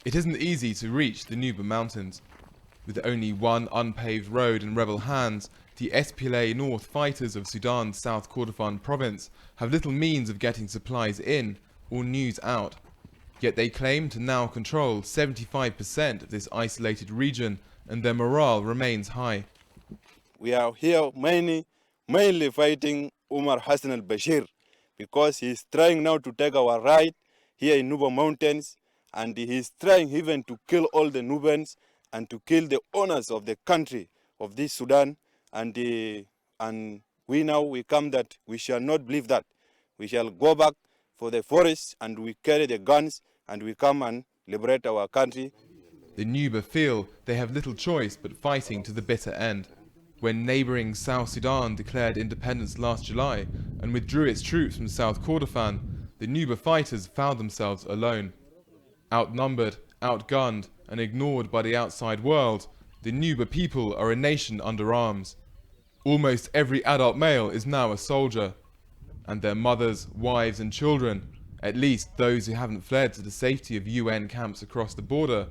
It isn't easy to reach the Nuba Mountains. With only one unpaved road in rebel hands, the SPLA North fighters of Sudan's South Kordofan province have little means of getting supplies in or news out. Yet they claim to now control 75% of this isolated region, and their morale remains high. We are here mainly fighting Umar Hassan Al Bashir because he is trying now to take our right here in Nuba Mountains, and he is trying even to kill all the Nubans and to kill the owners of the country of this Sudan. And we come that we shall not believe that. We shall go back for the forest and we carry the guns and we come and liberate our country. The Nuba feel they have little choice but fighting to the bitter end. When neighbouring South Sudan declared independence last July and withdrew its troops from South Kordofan, the Nuba fighters found themselves alone. Outnumbered, outgunned, and ignored by the outside world, the Nuba people are a nation under arms. Almost every adult male is now a soldier, and their mothers, wives and children, at least those who haven't fled to the safety of UN camps across the border,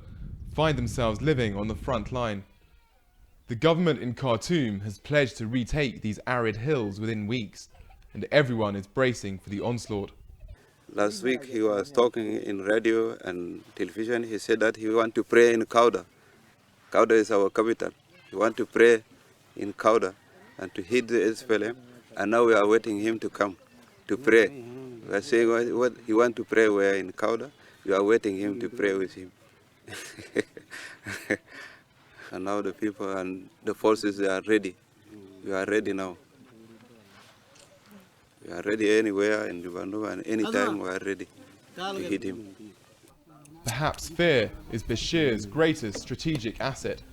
find themselves living on the front line. The government in Khartoum has pledged to retake these arid hills within weeks, and everyone is bracing for the onslaught. Last week he was talking in radio and television. He said that he want to pray in Kauda. Kauda is our capital. He want to pray in Kauda and to hit the SPLM. And now we are waiting him to come to pray. We are saying what he want to pray where in Kauda. We are waiting him to pray with him. And now the people and the forces, they are ready. We are ready now. We are ready anywhere in Lebanon, and anytime we are ready to hit him. Perhaps fear is Bashir's greatest strategic asset.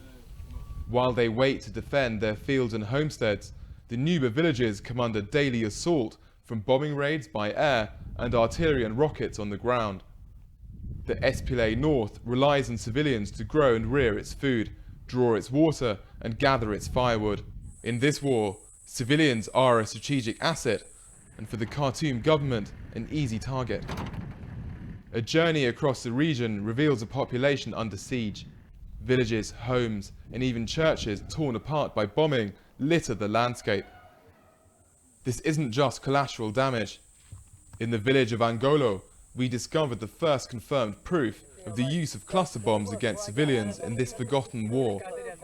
While they wait to defend their fields and homesteads, the Nuba villages come under daily assault from bombing raids by air and artillery and rockets on the ground. The SPLA North relies on civilians to grow and rear its food, draw its water, and gather its firewood. In this war, civilians are a strategic asset, and for the Khartoum government, an easy target. A journey across the region reveals a population under siege. Villages, homes, and even churches torn apart by bombing litter the landscape. This isn't just collateral damage. In the village of Angolo, we discovered the first confirmed proof of the use of cluster bombs against civilians in this forgotten war,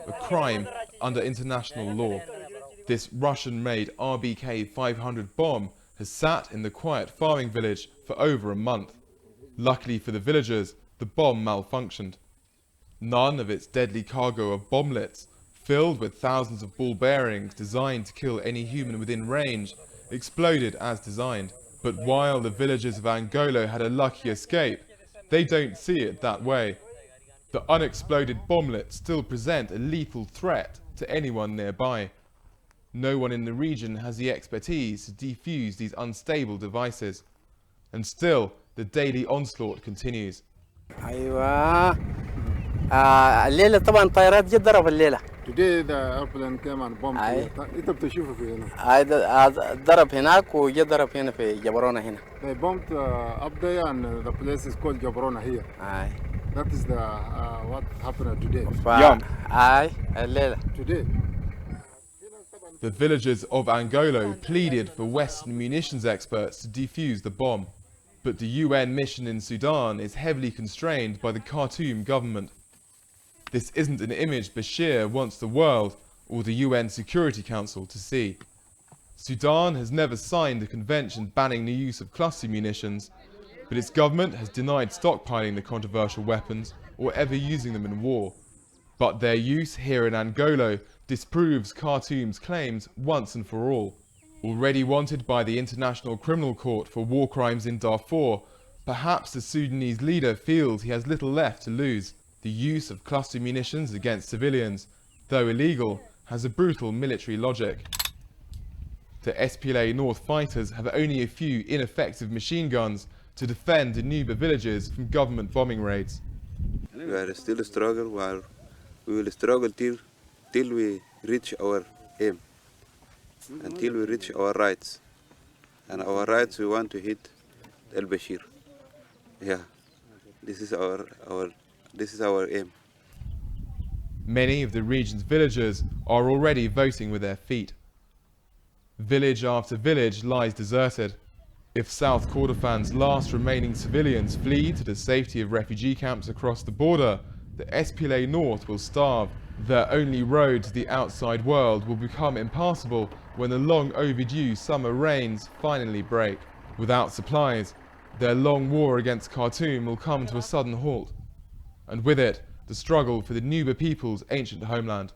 a crime under international law. This Russian-made RBK 500 bomb has sat in the quiet farming village for over a month. Luckily for the villagers, the bomb malfunctioned. None of its deadly cargo of bomblets, filled with thousands of ball bearings designed to kill any human within range, exploded as designed. But while the villagers of Angolo had a lucky escape, they don't see it that way. The unexploded bomblets still present a lethal threat to anyone nearby. No one in the region has the expertise to defuse these unstable devices. And still, the daily onslaught continues. الليلة طبعا طائرات جت ضرب الليلة. Today the airplane came and bombed. أنت بتشوفه في هنا. ضرب هناك وجت ضرب هنا في جبرونة هنا. They bombed up there and the place is called Jabrona here. That is the what happened today. الليلة. Today. The villagers of Angolo pleaded for Western munitions experts to defuse the bomb. But the UN mission in Sudan is heavily constrained by the Khartoum government. This isn't an image Bashir wants the world or the UN Security Council to see. Sudan has never signed a convention banning the use of cluster munitions, but its government has denied stockpiling the controversial weapons or ever using them in war. But their use here in Angolo disproves Khartoum's claims once and for all. Already wanted by the International Criminal Court for war crimes in Darfur, perhaps the Sudanese leader feels he has little left to lose. The use of cluster munitions against civilians, though illegal, has a brutal military logic. The SPLA North fighters have only a few ineffective machine guns to defend the Nuba villages from government bombing raids. We are still a struggle, while we will struggle till we reach our aim, until we reach our rights. And our rights, we want to hit Al Bashir. Yeah, this is our This is our aim. Many of the region's villagers are already voting with their feet. Village after village lies deserted. If South Kordofan's last remaining civilians flee to the safety of refugee camps across the border, the SPLA North will starve. Their only road to the outside world will become impassable when the long overdue summer rains finally break. Without supplies, their long war against Khartoum will come to a sudden halt, and with it, the struggle for the Nuba people's ancient homeland.